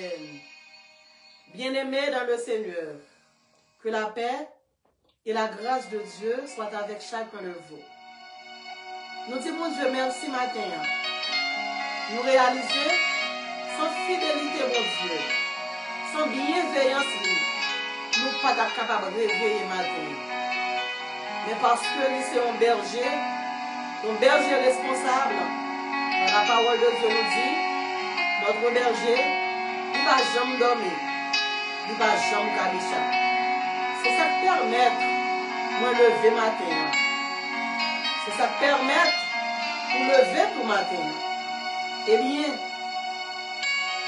Amen. Bien-aimés dans le Seigneur, que la paix et la grâce de Dieu soient avec chacun de vous. Nous disons Dieu merci matin. Nous réaliser sans fidélité, mon Dieu, sans bienveillance, nous ne sommes pas capables de réveiller matin. Mais parce que nous sommes un berger responsable, la parole de Dieu nous dit, notre berger, il ne va jamais dormir, il ne va jamais cabicha. C'est ça qui permet de me lever matin. C'est ça qui permet de me lever pour matin. Eh bien,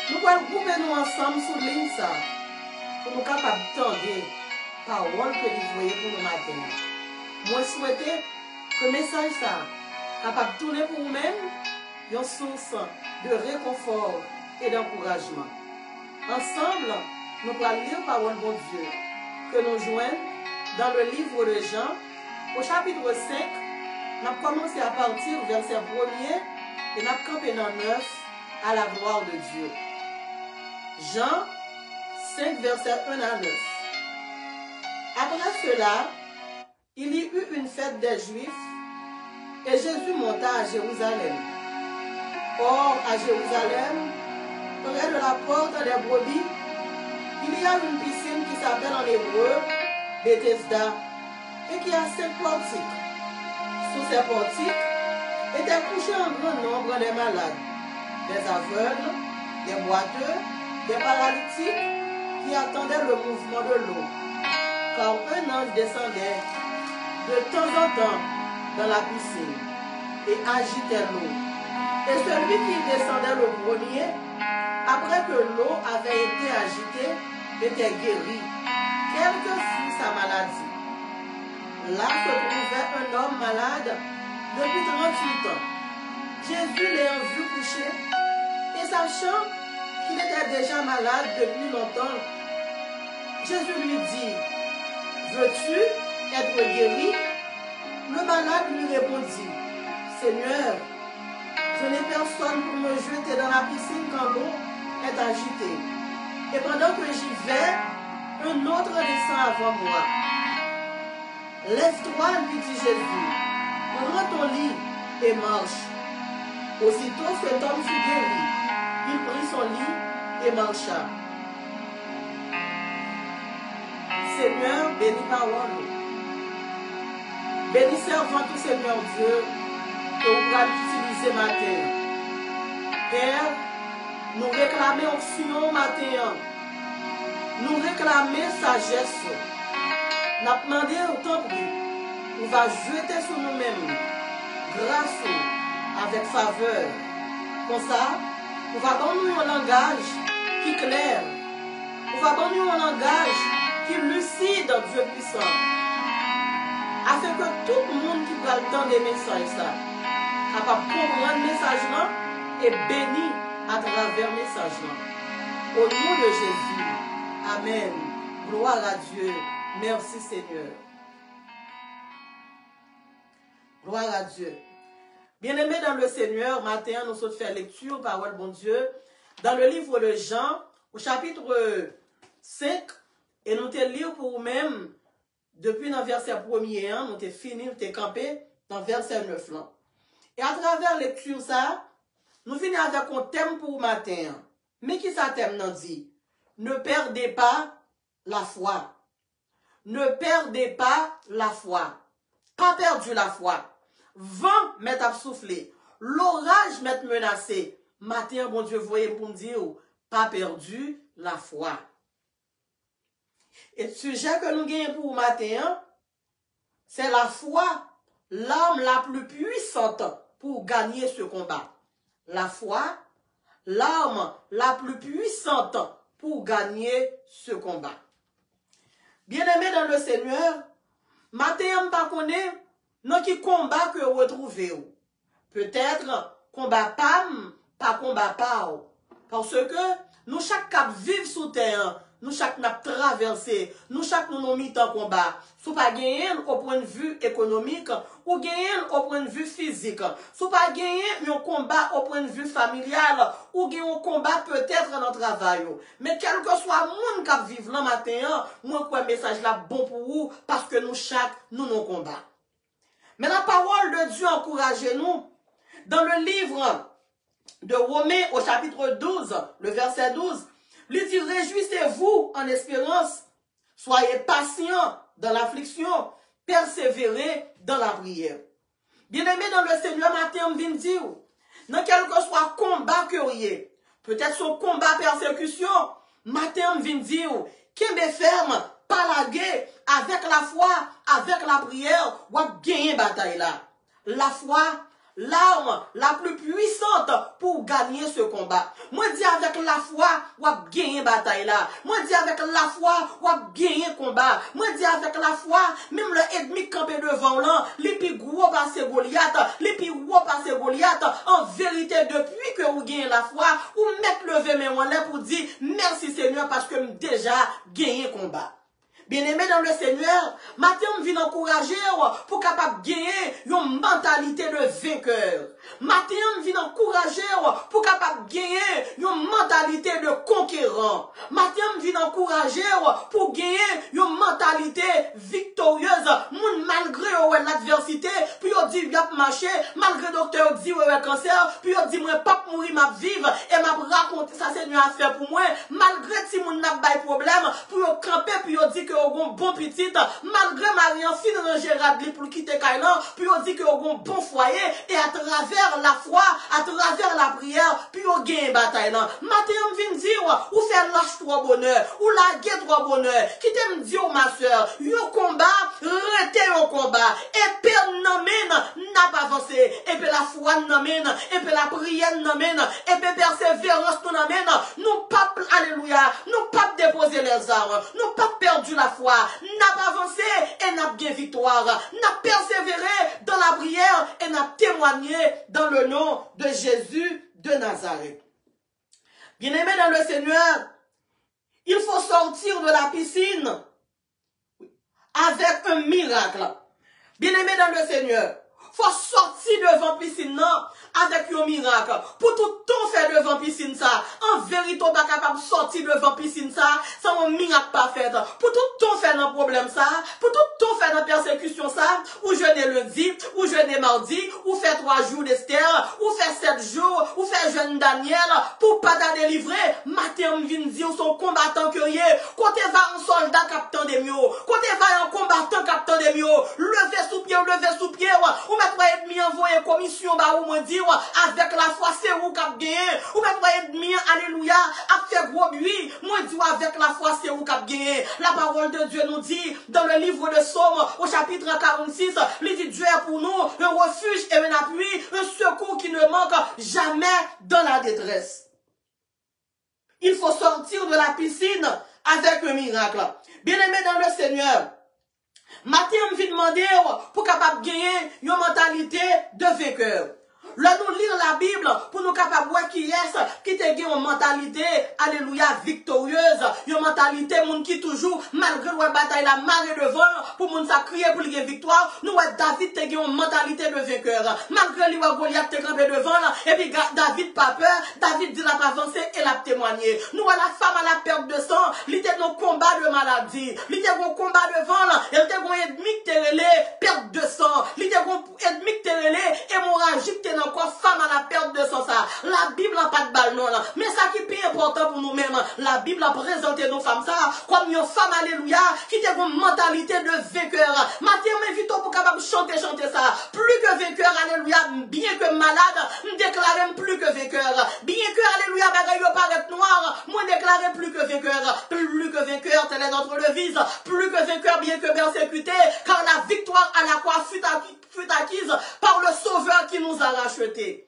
nous allons grouper nous ensemble sur ligne ça, pour nous capables d'entendre la parole que vous voyez pour nous matin. Moi, je souhaite que le message ça, capable de tourner pour vous-même, une source de réconfort et d'encouragement. Ensemble, nous allons lire la parole de Dieu que nous joignons dans le livre de Jean, au chapitre 5, nous avons commencé à partir du verset 1er et nous avons campé dans 9 à la gloire de Dieu. Jean 5, verset 1 à 9. Après cela, il y eut une fête des Juifs et Jésus monta à Jérusalem. Or, à Jérusalem, près de la porte des brebis, il y a une piscine qui s'appelle en hébreu Bethesda et qui a 5 portiques. Sous ces portiques étaient couchés un grand nombre de malades, des aveugles, des boiteux, des paralytiques qui attendaient le mouvement de l'eau. Car un ange descendait de temps en temps dans la piscine et agitait l'eau. Et celui qui descendait le premier, après que l'eau avait été agitée, était guéri, quelle que fût sa maladie. Là se trouvait un homme malade depuis 38 ans. Jésus l'ayant vu coucher, et sachant qu'il était déjà malade depuis longtemps, Jésus lui dit, « Veux-tu être guéri ?» Le malade lui répondit, « Seigneur, je n'ai personne pour me jeter dans la piscine quand l'eau est agitée. Et pendant que j'y vais, un autre descend avant moi. Lève-toi, lui dit Jésus, prends ton lit et marche. Aussitôt cet homme fut guéri. Il prit son lit et marcha. Seigneur, bénis parole. Bénis servant tout Seigneur Dieu que vous allez utiliser matin. Père, nous réclamons onction matin. Nous réclamons sagesse. Nous avons demandé autant de nous va jeter sur nous-mêmes grâce avec faveur. Comme ça, nous va donner un langage qui est clair. Nous va donner un langage qui est lucide, Dieu puissant. Afin que tout le monde qui va entendre des messages, capable de comprendre le message et béni à travers le message. Au nom de Jésus. Amen. Gloire à Dieu. Merci Seigneur. Gloire à Dieu. Bien-aimés dans le Seigneur, matin, nous sommes fait lecture, parole bon Dieu, dans le livre de Jean, au chapitre 5, et nous te lire pour nous-mêmes, depuis dans le verset 1er, nous te fini, nous te campé dans le verset 9. Là. Et à travers la lecture, ça, nous finissons avec un thème pour matin. Mais qui ça thème nous dit? Ne perdez pas la foi. Ne perdez pas la foi. Pas perdu la foi. Vent m'est à souffler. L'orage m'est menacé. Matin, bon Dieu, voyez pour me dire, pas perdu la foi. Et le sujet que nous gagnons pour matin, c'est la foi, l'arme la plus puissante pour gagner ce combat. La foi, l'arme la plus puissante pour gagner ce combat. Bien-aimés dans le Seigneur, matin, je ne sais pas dans qui combat que vous retrouvez. Peut-être combat PAM, pas combat PAO. Parce que nous chaque cap vivre sous terre, nous chaque n'a traversé, nous chaque nous mis en combat. Sous pas gagner au point de vue économique ou gagner au point de vue physique. Sous pas gagner un combat au point de vue familial ou gagner un combat peut-être dans le travail. Mais quel que soit le monde qui vit le matin, moi quoi message là bon pour vous parce que nous chaque nous nos combats. Mais la parole de Dieu encourage nous dans le livre de Romains au chapitre 12, le verset 12, il dit réjouissez-vous en espérance, soyez patients dans l'affliction, persévérez dans la prière. Bien-aimé dans le Seigneur, matin, on vient dire, dans quel que soit combat que vous ayez, peut-être son combat persécution, matin, on vient dire, qu'il me ferme, pas la guerre, avec la foi, avec la prière, ou gagner bataille là. La foi, l'arme la plus puissante pour gagner ce combat. Moi dis avec la foi, ou gagner bataille là. Moi dis avec la foi, ou gagner combat. Moi dis avec la foi, même le ennemi campé devant là, les plus gros passer Goliath, les plus gros passer Goliath, en vérité depuis que vous gagnez la foi, ou mettre lever mes mains là pour dire merci Seigneur parce que déjà gagné combat. Bien-aimé dans le Seigneur, matin, on vient encourager pour capable gagner une mentalité de vainqueur. Matin, on vient encourager pour capable gagner une mentalité de conquérant. Matin, on vient encourager pour gagner une mentalité victorieuse. Malgré l'adversité, puis on dit, il marché, malgré le docteur dit, ouais, cancer, puis on dit, moi, pas mourir, m'a vivre, et m'a raconté ça, Seigneur, à faire pour moi. Malgré si mon n'a pas de problème, puis on camper, puis on dit que on bon petit, malgré Marie en fille dans Gérard pour quitter Kailan, puis on dit que on bon foyer, et à travers la foi, à travers la prière, puis on gagne bataille là. Matin, on vient dire, ou faire lâche trois bonheur, ou la guerre trois bonheur, qui t'aime dire, ma soeur, yo combat, rete au combat, et puis n'amène, n'a pas avancé, et puis la foi n'amène, et puis la prière n'amène, et puis persévérance nous n'amène, nous pas, alléluia, nous pas déposer les armes, nous pas perdu la foi, n'a pas avancé et n'a bien victoire, n'a persévéré dans la prière et n'a témoigné dans le nom de Jésus de Nazareth. Bien-aimé dans le Seigneur, il faut sortir de la piscine avec un miracle. Bien-aimé dans le Seigneur, faut sortir devant piscine non avec un miracle. Pour tout temps faire devant piscine ça, en vérité on pas capable de sortir devant piscine ça, sans un miracle pas fait. Pour tout temps faire un problème ça, pour tout temps faire une persécution ça, ou jeûner lundi, ou jeûner mardi, ou faire 3 jours d'Esther, ou faire 7 jours, ou faire jeûne Daniel, pour pas ta délivrer. Matin on vient dire son combattant curieux, quand tu vas un soldat captant des mieux, quand tu vas un combattant captant des mieux, lever sous pied, ou mettre ennemi envoyer commission, bah ou me dire, avec la foi, c'est où qu'a gagné, ou mettre ennemi, alléluia, à faire gros bruit, moi dis avec la foi, c'est où qu'a gagné. La parole de Dieu nous dit, dans le livre de Somme, au chapitre 46, il dit Dieu est pour nous un refuge et un appui, un secours qui ne manque jamais dans la détresse. Il faut sortir de la piscine avec un miracle. Bien-aimé dans le Seigneur, matin, on me demander pour capable gagner une mentalité de vainqueur. Là, nous lisons la Bible pour nous capables de voir qui est, qui te gagne une mentalité, alléluia, victorieuse, une mentalité, moun qui toujours, malgré la bataille, la marée devant, pour moun sa crier pour gagner victoire, nous, David te gagne une mentalité de vainqueur. Malgré lui, Goliath te campé devant, et puis David pas peur, David dit la pas avancer et la témoigner. Nous, la femme à la perte de sang, il était dans combat de maladie, il était dans combat devant, il était dans ennemi qui te relé, perte de sang, il était dans ennemi qui te relé, hémorragie qui te encore femme à la perte de sang ça. La Bible n'a pas de balle non là. Mais ça qui est plus important pour nous-mêmes, la Bible a présenté nos femmes ça comme une femme alléluia qui a une mentalité de vainqueur. Mathieu m'invite pour capable chanter ça. Plus que vainqueur alléluia, bien que malade, me déclarer plus que vainqueur. Bien que alléluia bagaille paraît noir, moi déclarer plus que vainqueur. Plus que vainqueur, telle est notre devise. Plus que vainqueur, bien que persécuté, car la victoire à la croix fut acquise par le Sauveur qui nous a rachetés.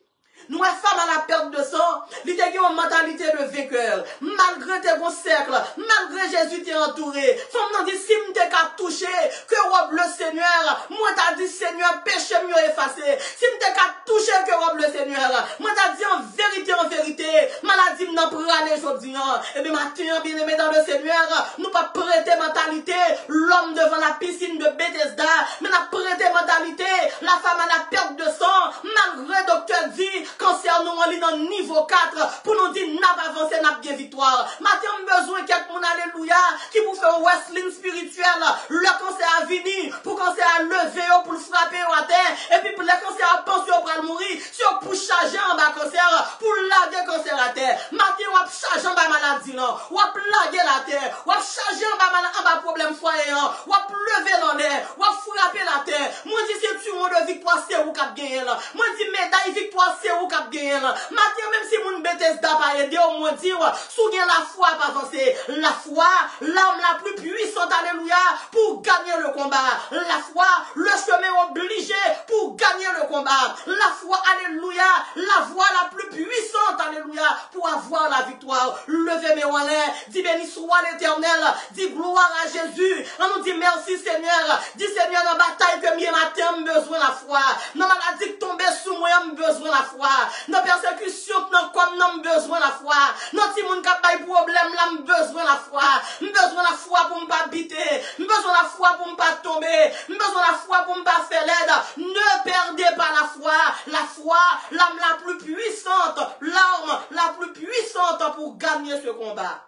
Nous, femmes à la perte de sang, il a une mentalité de vainqueur. Malgré tes bons cercles, malgré Jésus t'est entouré. Femme n'a dit, si m'te qu'à toucher, que robe le Seigneur. Moi t'as dit, Seigneur, péché mieux effacé. Si m'te qu'à toucher, que robe le Seigneur. Moi t'as dit, en vérité, maladie m'en pralé aujourd'hui. Et bien, matin, bien aimé dans le Seigneur, nous pas prêter mentalité, l'homme devant la piscine de Bethesda, mais n'a prêté mentalité, la femme à la perte de sang, malgré le docteur dit, cancer nous en lit dans niveau 4, pour nous dire, n'a pas avancé, n'a bien victoire. Matin, on a besoin quelqu'un, alléluia, qui vous fait un wrestling spirituel, le cancer a venu, pour cancer a levé, pour le frapper à terre, et puis pour le cancer a pensé pour le mourir, si on pour charger en bas cancer, pour laguer cancer à terre. Matin, on va charger en bas maladie, non, on va laguer la terre, on va charger en bas problème foyer, on va lever dans l'air, on va frapper la terre. Moi, dis, c'est tu de victoire, c'est où qu'a gagné là. Moi, dis, médaille victoire, c'est où qu'a gagné là. Matin, même si mon Bethesda pas aidé, au moins dire, souviens la foi pas avancer. La foi, l'arme la plus puissante, alléluia, pour gagner le combat. La foi, le chemin obligé pour gagner le combat. La foi, alléluia, la voie la plus puissante, alléluia, pour avoir la victoire. Levez mes mains, dis béni soit l'Éternel, dis gloire à Jésus. On nous dit merci Seigneur, dis Seigneur dans la bataille que mieux matin, besoin de la foi. Dans la maladie tomber sous moi, besoin de la foi. Dans la persécution, comme nous besoin de la foi. Dans le monde qui a des problèmes, là, besoin de la foi. Besoin de la foi pour ne pas habiter. Besoin de la foi pour ne pas tomber. Besoin de la foi pour ne pas faire l'aide. Ne perdez pas la foi. La foi, l'arme la plus puissante. L'arme la plus puissante pour gagner ce combat.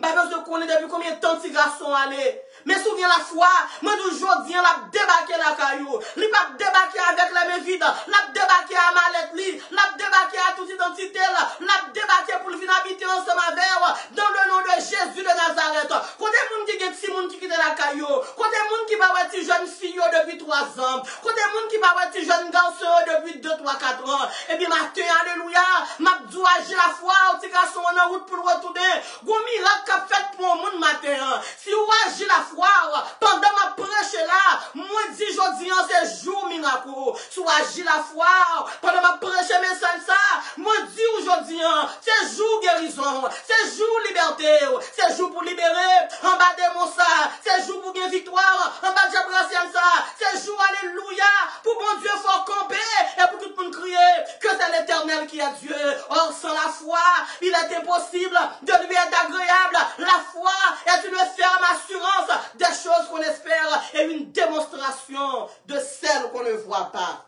Pas besoin de connaître depuis combien de temps ces garçons allaient. Mais souviens la foi, moi toujours dis, l'a débarqué la caillou. Il pas débarqué avec les mains vides. L'a débarqué à mallette, l'a débarqué à toute identité, l'a débarqué pour venir habiter ensemble avec, dans le nom de Jésus de Nazareth. Quand des gens qui sont gens qui quittent la caillou, quand des gens qui parlent de jeunes filles depuis 3 ans, quand des gens qui parlent de jeunes garçons depuis 2, 3, 4 ans, et bien matin, alléluia, m'a dû agir la foi, ces garçons en route pour le retourner. Gros miracle qu'a fait pour le monde matin. Si vous agissez la foi, pendant ma prêche là, moi dis aujourd'hui, c'est jour miracle. Si vous agissez la foi, pendant ma prêche message ça, moi dis aujourd'hui, c'est jour guérison, c'est jour liberté, c'est jour pour libérer, en bas de mon ça, c'est jour pour bien victoire, en bas de Jabrasian ça, c'est jour alléluia, pour bon Dieu faut camper, et pour tout le monde crier, que c'est l'Éternel qui est Dieu. Or sans la foi, il est impossible de lui être agréable. La foi est une ferme assurance des choses qu'on espère et une démonstration de celles qu'on ne voit pas.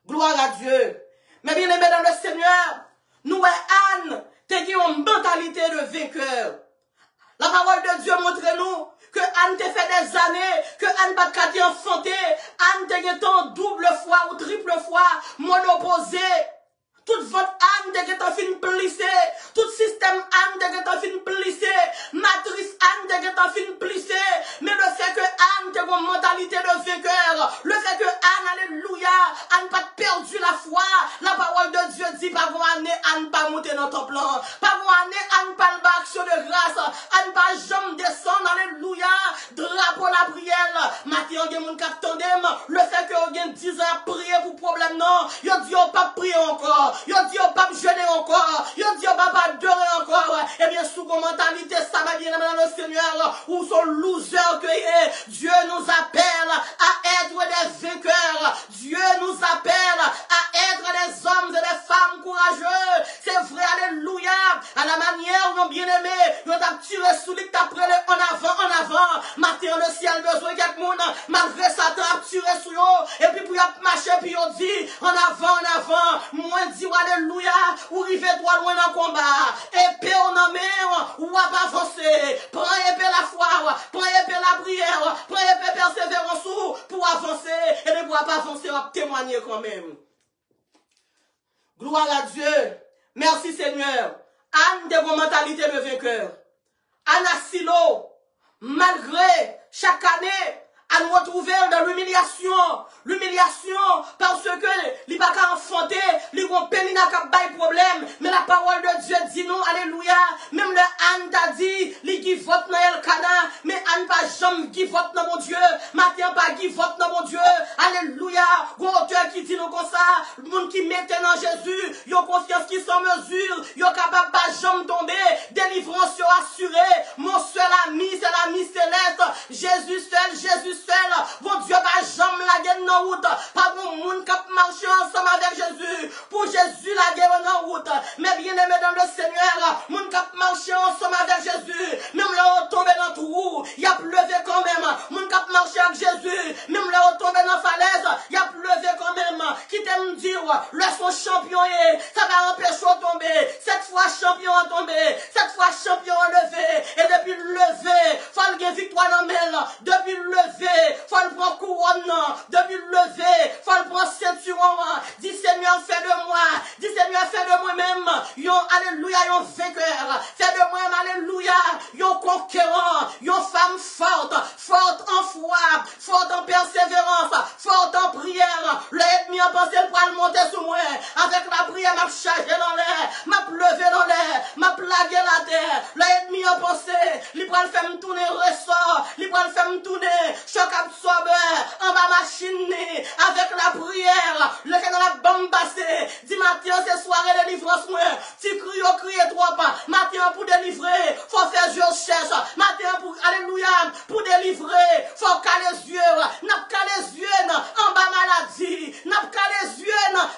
Gloire à Dieu. Mais bien aimé dans le Seigneur, nous et Anne, t'es une mentalité de vainqueur. La parole de Dieu montre-nous que Anne te fait des années, que Anne pas qu'à enfanté, Anne te fait en double fois ou triple fois, monoposé. Toute votre âme de que fin plissé, tout système âme de que fin plissé, matrice âme de que fin plissé, mais le fait que Anne te une mentalité de vainqueur, le fait que Anne, alléluia, Anne pas perdu la foi, la parole de Dieu dit, pas vous année, Anne pas monter dans ton plan, pas vous année, Anne pas le action de grâce, Anne pas jamais descendre, alléluia, drapeau la prière, maintenant, il y a mon capitaine, le fait que vous avez 10 ans à prier pour problème, non, il dit, on pas prier encore. Yo dit au pape jeûner encore, yo dit au pape adorer encore, et bien sous vos mentalités, ça va bien dans le Seigneur, où son loser que Dieu nous appelle à être des vainqueurs, Dieu nous appelle à être des hommes et des femmes courageux, c'est vrai, alléluia, à la manière où bien aimé, nous t'a tiré sous les t'as prêlé en avant, matin le ciel besoin quelque monde, malgré Satan a tiré sous eux, et puis pour y marcher, puis on dit, en avant, moi dit, alléluia, ou rive droit loin dans le combat, épée en main, ou à pas avancer, prends épée la foi, prends épée la prière, prends épée persévérance pour avancer, et ne pourra pas avancer, on va témoigner quand même. Gloire à Dieu, merci Seigneur. Anne de vos mentalités de vainqueur. Anne à Silo, malgré chaque année, à nous retrouver dans l'humiliation, parce que les pas qu'à enfanter, les vont peine n'a pas de problème, mais la parole de Dieu dit non, alléluia, même le Anne t'a dit, les qui give up dans Elkana, mais Anne pas jamais give up dans mon Dieu. Matin pas give up dans mon Dieu. Alléluia. Gros auteur qui dit nous comme ça, le monde qui mettait dans Jésus, ils ont confiance qui sans mesure, ils sont capables pas jamais tomber, délivrance assurée. Mon seul ami, c'est l'ami céleste. Jésus seul. Mon Dieu pas jamais la guerre dans route. Pas bon monde qui marche ensemble avec Jésus. Pour Jésus la guerre dans route. Mais bien aimé dans le Seigneur, monde qui marche ensemble avec Jésus. Même là tomber dans trou, il a pleuvé quand même. Monde qui marche avec Jésus, même là tomber dans falaise, il a pleuvé quand même. Qui t'aime dire, le son champion est, ça va empêcher de tomber. Cette fois champion a tombé, cette fois champion a levé. Et depuis le lever, faut le victoire dans mêle. Depuis le lever, faut le prendre couronne. Depuis le lever, faut le prendre ceinturon. Dis Seigneur, fais de moi. Dis Seigneur, fais de moi-même. Alléluia, yon vainqueur. Fais de moi-même, alléluia. Yon conquérant. Yon femme forte. Forte en foi. Forte en persévérance. Forte en prière. L'ennemi a pensé pour le monter sur moi. Avec la prière, m'a chargé dans l'air. M'a levé dans l'air. M'a plagué la terre. L'ennemi a pensé. Il va le faire me tourner ressort. Il va le faire me tourner. Choc absorbeur. En bas machine. Avec la prière. Le cas dans la bombe passée. Dis matin, c'est soirée de délivrance. Tu cries au crier trop pas. Matin pour délivrer. Faut faire je cherche. Matin pour, alléluia. Pour délivrer. Faut caler les yeux. N'a pas les yeux. En bas maladie. N'a pas les yeux.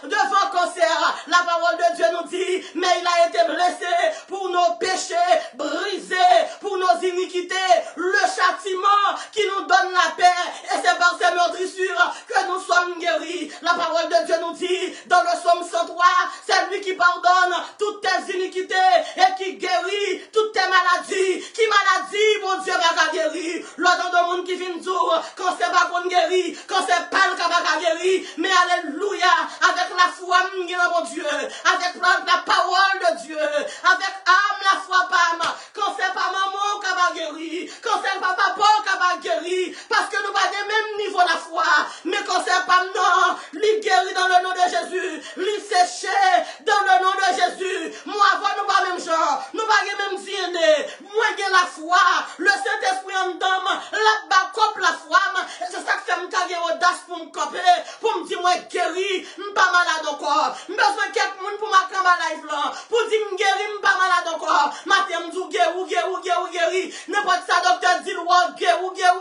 Devant cancer. La parole de Dieu nous dit. Mais il a été blessé pour nos péchés. Brisé pour nos iniquités. Le châtiment qui nous donne la paix. Et c'est par ces meurtrissures que nous sommes guéris. La parole de Dieu nous dit. Dans le psaume 103. C'est lui qui pardonne toutes tes iniquités. Et qui guérit toutes tes maladies. Qui maladie, mon Dieu, va guérir. L'autre de monde qui vient dire. Quand c'est pas qu'on guérit. Quand c'est pas le cas va guérir. Mais alléluia. Avec la foi, mon Dieu. Avec la parole de Dieu. Avec âme, la foi, pam. Quand c'est pas maman qui va guérir. Quand c'est pas papa qui va guérir. Parce que nous pas du même niveau la foi. Mais quand c'est pas non, lui guérit dans le nom de Jésus. Lui séché dans le nom de Jésus. Moi, avant, nous pas même genre. Nous pas même DNA. Moi, j'ai la foi. Le Saint-Esprit en dame. La backup, la foi. C'est ça que fait me carrer audace pour me coper. Pour me dire, moi, guéri. Je suis pas malade encore. J'ai besoin de quelqu'un pour ma live là. Pour dire, je guéri, je suis pas malade encore. Matin, je dis, guéri. N'importe ça, docteur dit,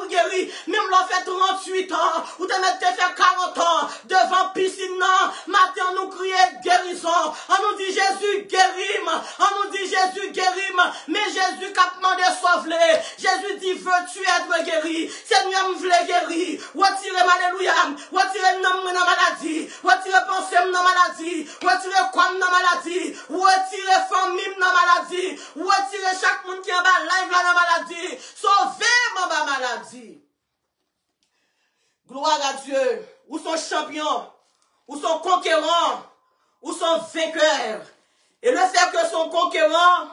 guéri. Même l'on fait 38 ans. Ou te mettez fait 40 ans. Devant piscine, matin, nous crions guérison. On nous dit, Jésus, guérim. On nous dit, Jésus, guérim. Mais Jésus, cap demandé sauver. Jésus dit, veux-tu être guéri? Seigneur, me voulait guérir. Retirez, alléluia. Retirez nom dans la maladie. Retirez pensée dans la maladie. Retirez comme dans la maladie. Retirez famille dans la maladie. Retirez chaque monde qui est en bas live dans la maladie. Sauvez ma maladie. Gloire à Dieu. Où sont champions? Où sont conquérants? Où sont vainqueurs? Et le fait que sont conquérants,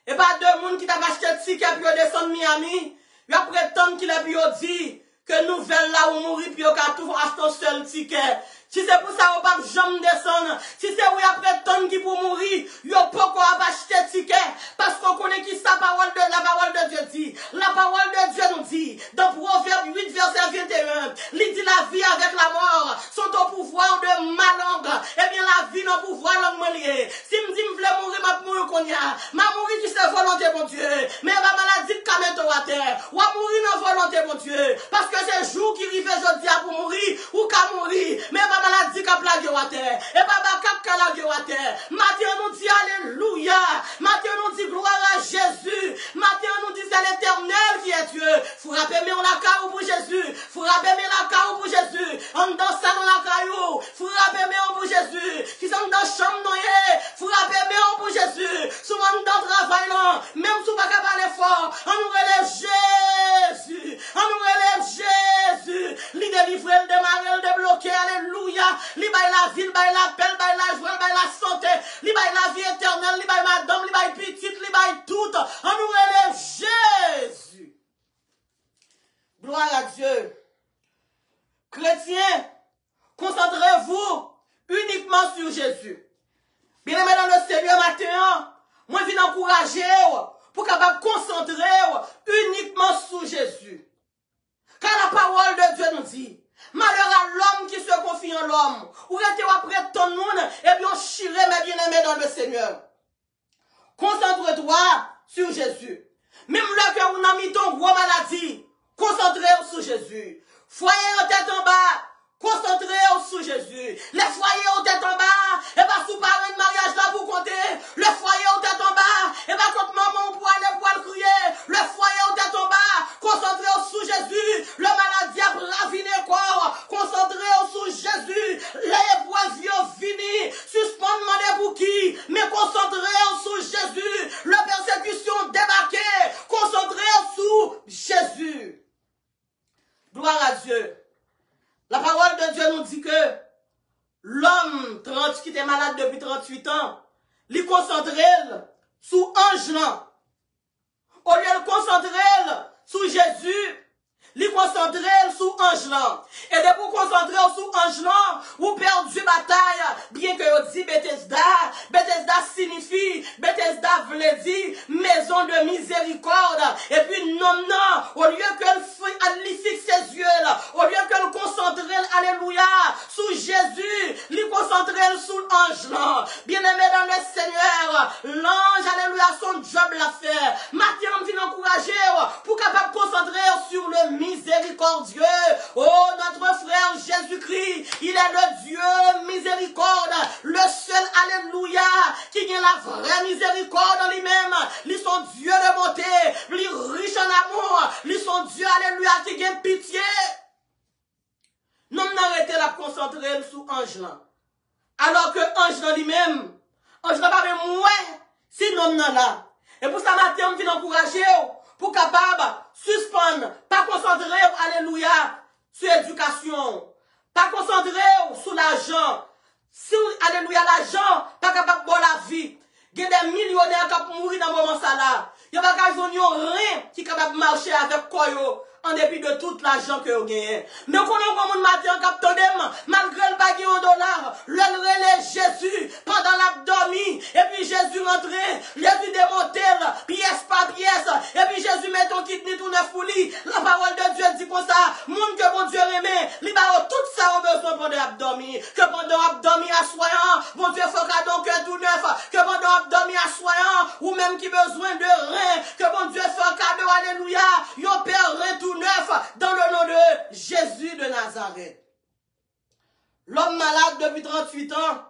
et pas deux monde qui t'a acheté le ticket pour descendre Miami, il a prétendre qu'il a pu dire que nouvelle là où mourir puis il a tout acheter un seul ticket. Si c'est pour ça, on ne peut jamais descendre. Si c'est où il y a prétendre qui pour mourir, il n'y a pas qu'on va acheter ticket. Parce qu'on connaît qui la parole de Dieu dit. La parole de Dieu nous dit, dans Proverbe 8, verset 21, il dit la vie avec la mort sont au pouvoir de ma langue. Eh bien, la vie n'a pouvoir langue liée. Si me dit, je veux mourir, je vais mourir. Ma mourir, qui c'est volonté, mon Dieu. Mais ma maladie, quand même, à terre. Ou à mourir, non volonté, mon Dieu. Parce que c'est jour qui arrive, je dis, pour mourir, ou qu'à mourir. Mais maladie qui a plagué à terre. Et papa qui a plagué à terre. Matin nous dit alléluia. Matin nous dit gloire à Jésus. Matin nous dit c'est l'éternel qui est Dieu. Frappez mais on la caillou pour Jésus. Frappez mais la caillou pour Jésus. On danse dans la caillou. Frappez mais on pour Jésus. Qui sont dans la chambre noyée. Frappez mais on pour Jésus. Souvent dans le travail là. Même si on pas parler fort. On nous relève Jésus. On nous relève Jésus. Lui délivrer, le démarrer, le débloquer. Alléluia. Li bay la vie, li bay la paix, li bay la joie, li bay la santé, li bay la vie éternelle, li bay madame, li bay petite, li bay tout. On nous relève Jésus. Gloire à Dieu. Chrétiens, concentrez-vous uniquement sur Jésus. Bien aimé dans le Seigneur matin, moi je viens encourager pour capable concentrer uniquement sur Jésus. Car la parole de Dieu nous dit, malheur à l'homme qui se confie en l'homme, ou restez après ton monde, et bien chirez mes bien-aimés dans le Seigneur. Concentre-toi sur Jésus. Même là que vous avez mis ton gros maladie, concentrez-vous sur Jésus. Foyer en tête en bas, concentrez-vous sur Jésus. Les foyers en tête en bas, et pas sous parler de mariage là vous comptez. Le foyer en tête en bas, et pas quand maman pour aller crier. Le foyer en tête en bas, concentrez-vous sur Jésus. Le maladie a raviné corps, concentrez-vous sur Jésus. Les épreuves fini, suspendement des bouquilles, mais concentrez-vous sur Jésus. La persécution débarquée, concentrez-vous sur Jésus. Gloire à Dieu. La parole de Dieu nous dit que l'homme qui était malade depuis 38 ans, lui concentrer sous ange là. Au lieu de concentrer sous Jésus, lui concentrer sous ange là. Et de vous concentrer sous ange là, vous perdez bataille, bien que vous dites Bethesda. Bethesda signifie, Bethesda veut dire maison de miséricorde. Et puis non, au lieu que lui fixe ses yeux là, au lieu que le concentrer, alléluia, sous Jésus, lui concentrer sous l'ange là. Bien-aimé dans le Seigneur, l'ange, alléluia, son job l'a fait. Matin, on vient encourager pour capable concentrer sur le miséricordieux. Oh, notre frère Jésus-Christ, il est le Dieu miséricorde, le seul, alléluia, qui a la vraie miséricorde en lui-même. Lui, son Dieu de bonté, lui riche en amour, lui, son Dieu, alléluia, qui a pitié. Non, n'arrêtez la concentrer sous ange là. Alors que ange dans lui-même, ange n'a pas même moins, si non là. Et pour ça, matin, on vient encourager pour capable suspendre, pas concentrer, alléluia, sur l'éducation, pas concentrer sur l'argent, sur, alléluia, l'argent, pas capable de la vie. Il y a des millionnaires qui peuvent mourir dans le moment ça là. Il n'y a pas rien qui est capable de marcher avec quoi en dépit de tout l'argent que vous gagnez. Mais quand on a un matin capteur malgré le baguette au dollar, le relais Jésus pendant l'abdomen, et puis Jésus rentrait, Jésus démontait pièce par pièce, et puis Jésus met ton kidney tout neuf pour lui. La parole de Dieu dit comme ça, monde que bon Dieu aimé, il va tout ça au besoin pendant l'abdomen, que pendant l'abdomen assoyant, bon Dieu faut cadeau que tout neuf, que pendant l'abdomen assoyant, ou même qui besoin de rein, que bon Dieu fait cadeau, alléluia, yon père rein tout neuf dans le nom de Jésus de Nazareth. L'homme malade depuis 38 ans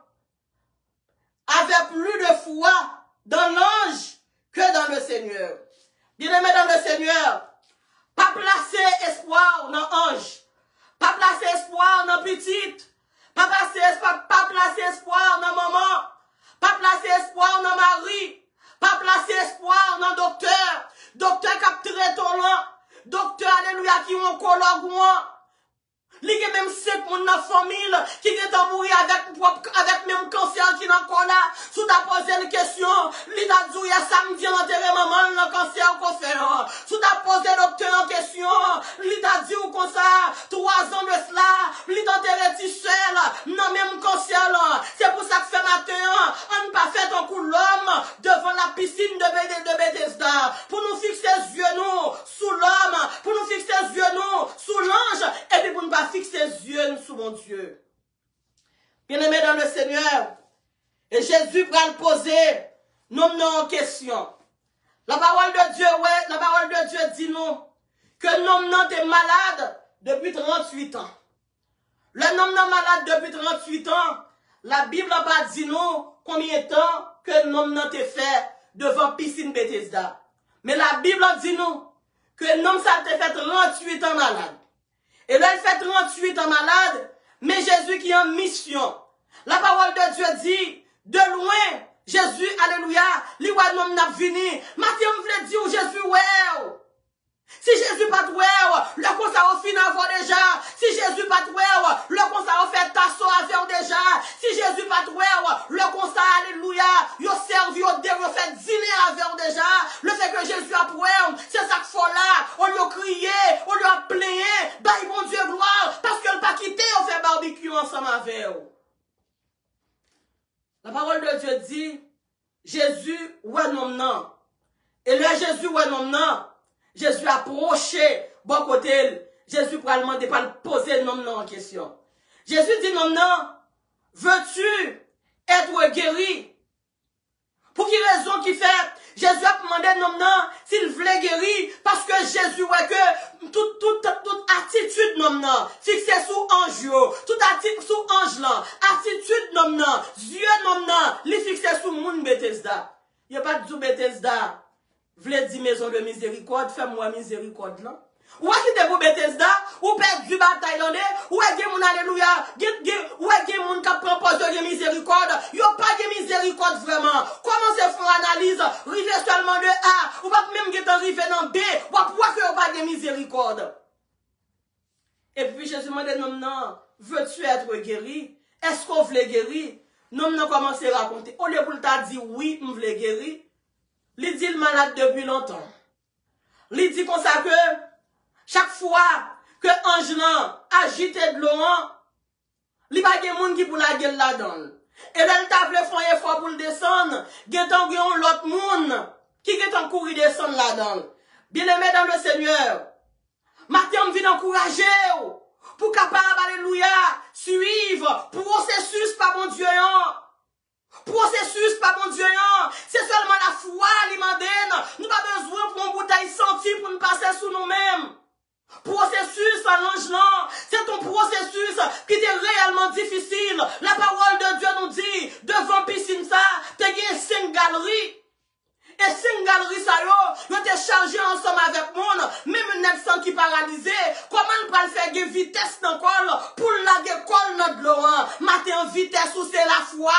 avait plus de foi dans l'ange que dans le Seigneur. Bien-aimé dans le Seigneur, pas placer espoir dans l'ange, pas placer espoir dans petite, pas placer espoir dans maman, pas placer espoir dans mari, pas placer espoir dans docteur qui a traité ton nom. Docteur, alléluia, qui ont un oncologue, il y a même 7 personnes dans la famille qui sont mourir avec même cancer qui n'ont pas là. Si tu as posé une question, il a dit, il y a samedi, enterré maman, le cancer qu'on fait. Si tu as posé le docteur en question, il a dit, ou comme ça, 3 ans de cela, il a enterré tout seul, non même cancer là. C'est pour ça que ce matin, on n'a pas fait un coup l'homme devant la piscine de Bethesda. Pour nous fixer les yeux nous sous l'homme, pour nous fixer les yeux nous sous l'ange, et puis pour nous pas fixer les yeux sur mon Dieu. Bien-aimé dans le Seigneur, et Jésus va le poser, nous en question. La parole de Dieu, ouais, la parole de Dieu dit nous, que nous est malade depuis 38 ans. Le nom est malade depuis 38 ans, la Bible n'a pas dit nous combien de temps que nous est fait devant piscine Bethesda. Mais la Bible dit nous que nous ça fait 38 ans malade. Et là, il fait 38 ans malade, mais Jésus qui est en mission. La parole de Dieu dit, de loin, Jésus, alléluia, lui, ouais, non, n'a venu. Matthieu, on voulait dire, Jésus, ouais. Si Jésus pas ouais, le conseil au fin avant déjà. Si Jésus pas ouais, le conseil au fait tasso avant déjà. Si Jésus pas ouais, le conseil, alléluia, yo servi au dé, yo fait dîner avant déjà. Le fait que Jésus a ouais, c'est ça qu'il faut là. On lui a crié, on lui a plaigné, bah bon Dieu gloire, parce que le pas quitté, on fait barbecue ensemble avec eux. La parole de Dieu dit, Jésus, ouais non, non. Et là, Jésus, ouais, non, non. Jésus a approché, bon côté, Jésus pour demander, pas le poser non, non en question. Jésus dit, non, non, veux-tu être guéri? Pour quelle raison qui fait? Jésus a demandé non, non, s'il voulait guérir, parce que Jésus, ouais, que toute attitude, non, non, fixée sous ange, toute attitude sous ange, là, attitude, non, non, Dieu, non, non, li fixé sous moun Bethesda. Il n'y a pas de Dieu Bethesda. V'le dire maison de miséricorde, fais-moi miséricorde, là. Ou est-ce que vous Bethesda, ou perdu bataille là, ou est-ce que mon alléluia, ou est-ce que mon qui propose de miséricorde, il n'y a pas de miséricorde vraiment. Comment c'est faire analyse, river seulement de A, ou pas même que arrivé dans B, ou pourquoi qu'il n'y a pas de miséricorde? Et puis Jésus m'a dit, non, non, veux-tu être guéri? Est-ce qu'on veut guérir? Non, non, commence à raconter. Au lieu pour t'a dit oui, on veut guérir. Il dit le malade depuis longtemps. Il dit comme ça que, chaque fois que Angelan agite de l'eau, il n'y a pas de monde qui pour la gueule là-dedans. Et là, il t'a fait un effort pour le descendre. Il y a l'autre monde qui est en courir descendre là-dedans. Bien-aimé dans le Seigneur, maintenant, on vient encourager pour capable, alléluia, suivre processus par mon Dieu. Processus par mon Dieu. C'est seulement la foi, l'imandène. Nous n'avons pas besoin pour une bouteille sentie pour nous passer sous nous-mêmes. Processus à l'ange, c'est ton processus qui est réellement difficile. La parole de Dieu nous dit, devant piscine ça, tu as 5 galeries. Et 5 galeries ça yo te chargé ensemble avec moi, même 900 qui paralysé. Comment on peut faire une vitesse dans le col pour la col notre l'eau? Matin en vitesse ou c'est la foi.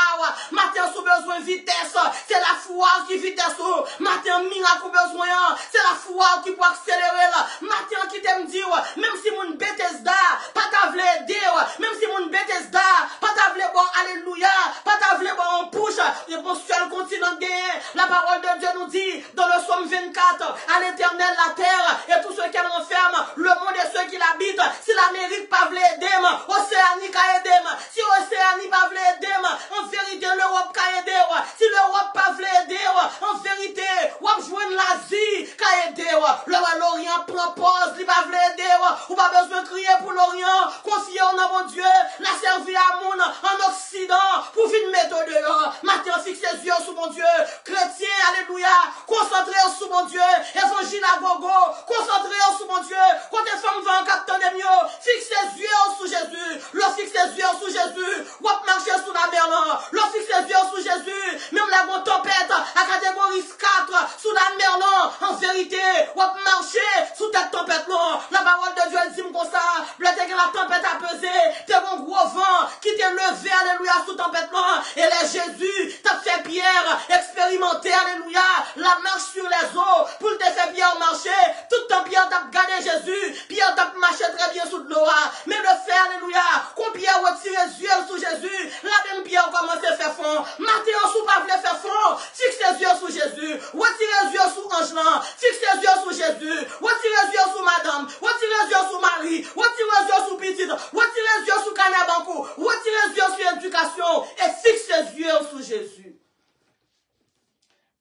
Matin sous besoin de vitesse, c'est la foi qui vitesse. Matin miracle besoin, c'est la foi qui peut accélérer. Matin qui t'aime dire, même si mon Bethesda, pas ta vle aider, même si mon Bethesda, pas ta vle bon, alléluia, pas ta vle bon en push, et bon seul continent de gagner. La parole de Dieu nous dit dans le psaume 24, à l'éternel la terre et tout ce qu'elle renferme, le monde et ceux qui l'habitent. Si l'Amérique pas voulait aider, Océanie a aidé. Si Océanie pas voulait aider, en vérité l'Europe a aidé. Si l'Europe pas voulait aider, en vérité, ou a joué l'Asie a aidé. L'Orient prend pause, il pas voulait aider. Ou pas besoin de crier pour l'Orient, confier en mon Dieu, la servir à monde en Occident pour venir mettre dehors. Maintenant fixe ses yeux sur mon Dieu, chrétien, alléluia. Concentrez-vous sur mon Dieu. Évangile à gogo. Concentrez-vous sur mon Dieu. Quand les femmes vont en captant des mieux, fixe les yeux sur Jésus. Le fixe les yeux sur Jésus. Ou marcher sous la mer là. Le fixe les yeux sur Jésus. Même la grande tempête à catégorie 4 sous la mer là. En vérité, ou marcher sous cette tempête là. La parole de Dieu elle dit comme ça. La tempête a pesé. T'es un gros vent qui t'est levé, alléluia, sous tempête là. Et là Jésus t'a fait Pierre expérimenter, alléluia, la marche sur les eaux, pour te faire bien marcher, tout le temps Pierre t'a gardé Jésus, Pierre t'a marché très bien sous l'eau, mais le fait, alléluia, quand Pierre retire les yeux sous Jésus, la même Pierre commence à faire fond, Matthieu sous pas voulait faire fond, fixe les yeux sous Jésus, retire les yeux sous Angelan, fixe les yeux sous Jésus, retire les yeux sous Madame, retire les yeux sous Marie, retire les yeux sous Petite, retire les yeux sous Canabanco, retire les yeux sous l'éducation, et fixe les yeux sous Jésus.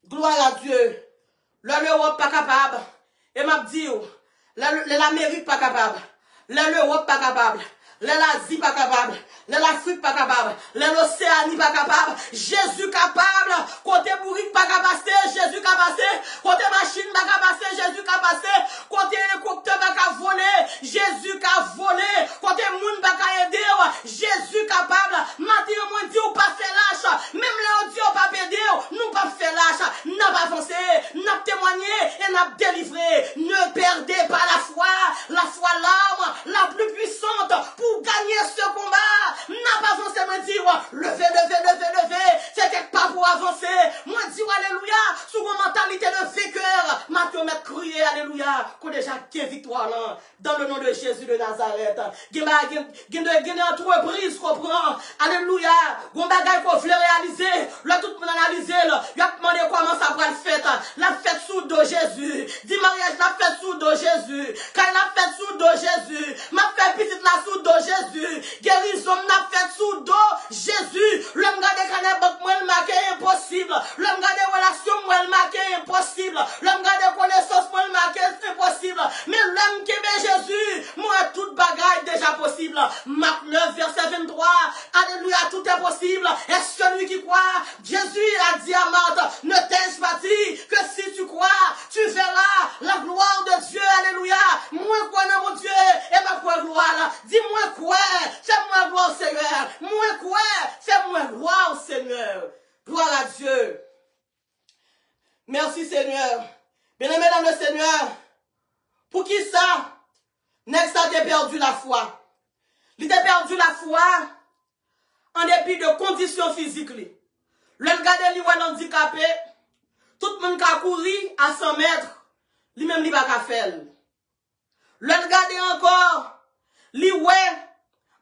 Gloire à Dieu. L'Europe pas capable. Et m'a dit, l'Amérique pas capable. L'Europe pas capable. L'Asie pas capable. L'Afrique pas capable. L'Océanie pas capable. Jésus capable. Côté bourrique pas capable. Jésus capable. Côté machine pas capable. Jésus capable. Côté hélicoptère pas capable voler. Jésus capable voler. Côté monde pas capable aider. Jésus capable. Matin on dit ou pas fait lâche. Même là on dit ou pas pédé. Nous pas fait lâche. N'a pas avancé. N'a témoigné et n'a délivré. Ne perdez pas la foi. La foi l'arme la plus puissante pour gagner ce combat. N'a pas avancé, moi dit, levez. C'est quelque part pour avancer. Moi dit, alléluia, sous mon mentalité de vainqueur. Maintenant, m'a crié, alléluia, qu'on déjà quelle victoire là, dans le nom de Jésus de Nazareth. Gagne entreprise, comprend. Alléluia, gon bagay qu'on veut réaliser. Là, tout le monde analyse, il a demandé comment ça va le faire. La fête sous dos Jésus. Dis mariage, la fête sous dos Jésus. Quand la fête sous dos Jésus. Ma fête petite la sous dos Jésus. Guérison n'a fait sous dos Jésus. L'homme garde canal banque moi le marqué impossible. L'homme garde relation moi le marqué impossible. L'homme dans le Seigneur, pour qui ça? N'est-ce que ça t'a perdu la foi? Il t'a perdu la foi en dépit de conditions physiques. Le gars de est handicapé, tout le monde qui a couru à 100 mètres, lui-même il va pas faire. Le gars encore, lui ouais,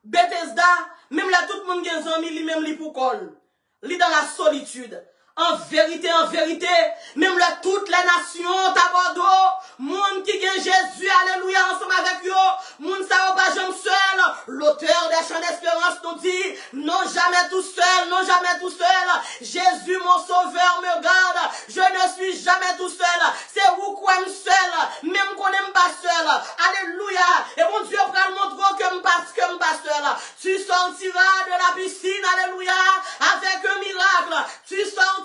Bethesda, même là tout le monde qui a amis, lui-même lui pour col. Lui dans la solitude. En vérité, même là, toutes les nations t'abandonnent. Monde qui gagne Jésus, alléluia, ensemble avec eux. Monde ça va pas jamais seul. L'auteur des chants d'espérance nous dit, non jamais tout seul, non jamais tout seul. Jésus, mon sauveur, me garde. Je ne suis jamais tout seul. C'est vous qui aime seul, même qu'on n'aime pas seul. Alléluia. Et mon Dieu, prend le montre que me pas seul. Tu sortiras de la piscine, alléluia, avec un miracle. Tu sortiras,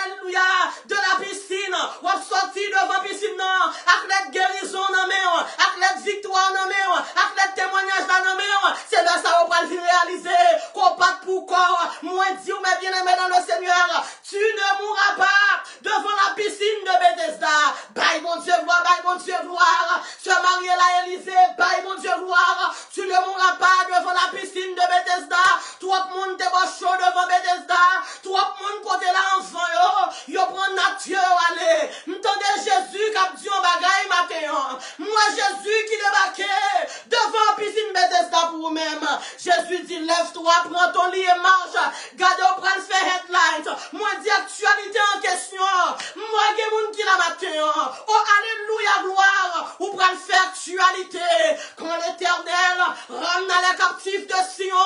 alléluia, de la piscine, ou sorti devant la piscine, avec les guérisons dans main, avec les victoires dans main, avec les témoignages dans main, c'est là ça on va le réaliser, qu'on part pour corps, moi Dieu, mes bien-aimés dans le Seigneur, tu ne mourras pas devant la piscine de Bethesda, bye mon Dieu gloire, tu as marié la Élysée, bye mon Dieu gloire, tu ne mourras pas devant la piscine de Bethesda, toi le monde te va chaud devant Bethesda, toi le monde côté là enfant yo prend nature aller, m'tendez Jésus qui a dit en bagaille matin, moi Jésus qui débarquait devant la piscine Bethesda pour vous-même, Jésus dit lève-toi, prends ton lit et marche, garde au bras le faire headlight, moi dis actualité en question, moi j'ai moun qui la matin, oh alléluia gloire, ou pral faire actualité, quand l'Éternel ramena les captifs de Sion,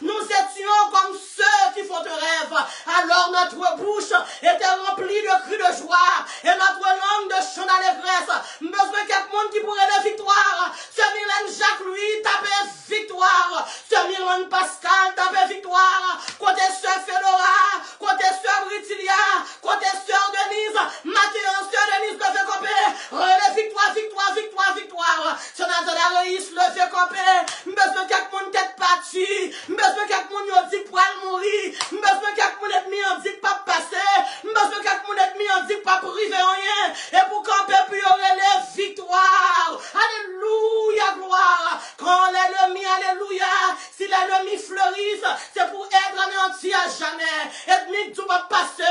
nous étions comme ceux qui font de rêve, alors notre bouche était remplie de cris de joie, et notre langue de chant d'allégresse, besoin quelque monde qui pourrait de victoire, ce Mylène Jacques-Louis tapait victoire, ce Mylène Pascal tapait victoire, côté sœur Fedora, côté sœur Britilia, côté sœur Denise, Mathéo, sœur Denise le fait camper, victoire, ce Nathalie Reis le fait camper, besoin quelque monde tête partie, besoin quelque monde dit pour elle mourir, besoin quelque monde ennemi en dit pas passer, besoin quelque monde ennemi en dit pas priver rien, et pour camper puis y aurait les victoires, alléluia gloire, quand l'ennemi, alléluia, si l'ennemi fleurisse, c'est pour être anéanti à jamais, ennemi que tu vas passer,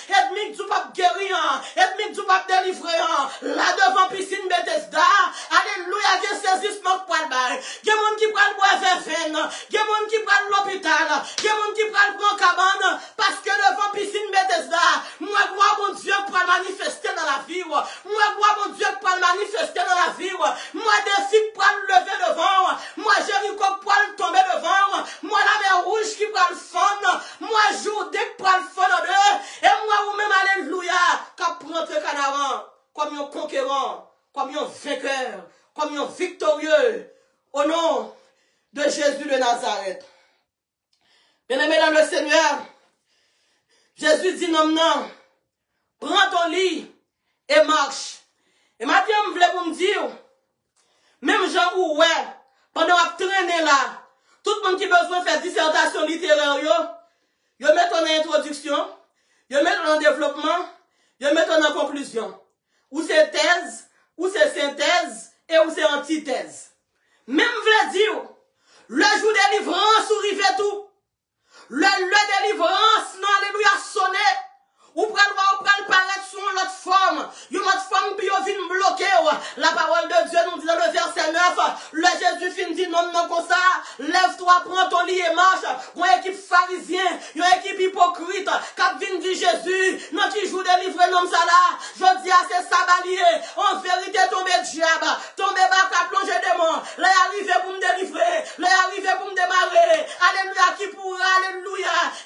ennemi que tu vas guérir, ennemi que tu vas délivrer, là devant piscine Bethesda, alléluia, que saisissement pour le bail, il y a des gens qui prennent le bois veine, il y a des gens qui prennent l'hôpital, il y a des gens qui prennent le cabane, parce que devant piscine Bethesda, moi, gloire mon Dieu pour manifester dans la vie, moi, gloire mon Dieu pour manifester dans la vie, moi, des filles pour le lever devant, moi, Jéricho pour le tomber devant, moi, la mer rouge qui prend le fond, moi, Jourdain pour le fond en deux, et moi, ou même, alléluia, quand prendre le canaran, comme un conquérant, comme un vainqueur, comme un victorieux, au nom de Jésus de Nazareth. Bien-aimé dans le Seigneur, Jésus dit non, prends ton lit et marche. Et maintenant, je voulais vous me dire, même Jean ou ouais, pendant que traîner là, tout le monde qui a besoin de faire dissertation littéraire, yo met en introduction, yo met en développement, yo met en conclusion. Ou c'est thèse, ou c'est synthèse, et ou c'est antithèse. Même voulais dire, le jour de délivrance, ou rive tout. Le délivrance, non, alléluia, sonné. Ou pral paraître sur l'autre forme. Une autre forme, puis on vient bloquer. La parole de Dieu nous dit dans le verset 9, le Jésus fin dit non, comme ça. Lève-toi, prends ton lit et marche. Une équipe pharisien, une équipe hypocrite, qui vient dire Jésus, non, qui joue délivrer, non, ça là. Je dis à ces sabaliers, en vérité, tomber diable, tomber bas, plonger démon. Là, arrivé pour me délivrer, là, arrivé pour me démarrer. Alléluia,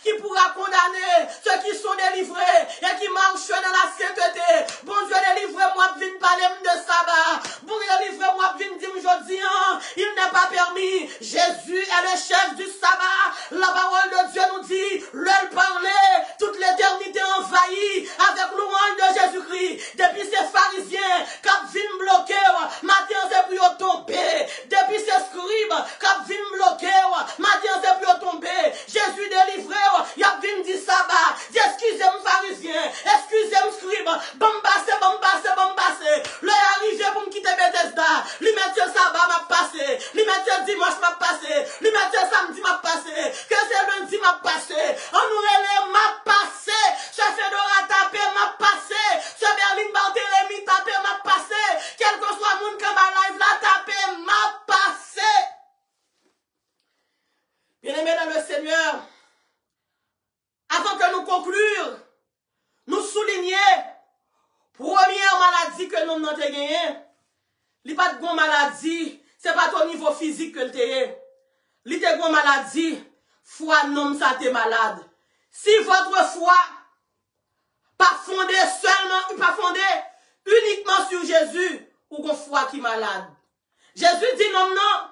qui pourra condamner ceux qui sont délivrés et qui marchent dans la sainteté. Bon Dieu, délivre-moi, viens parler de sabbat. Bon Dieu, délivre-moi, viens dire aujourd'hui, il n'est pas permis. Jésus est le chef du sabbat. La parole de Dieu nous dit, leur parler, toute l'éternité envahie avec louange de Jésus-Christ. Depuis ces pharisiens qui viennent bloquer, maintenant c'est pour tomber. Depuis ces scribes qui viennent bloquer, maintenant c'est pour tomber. Jésus délivré, il a venu dire sabbat. Excusez-moi pharisien, excusez-moi scribe, bombassé. Le Li pas de gon maladie, c'est pas ton niveau physique que t'es. Li te gon maladie, foi non ça t'es malade. Si votre foi pas fondée seulement, pas fondée uniquement sur Jésus, ou qu'on foi qui malade. Jésus dit non, non,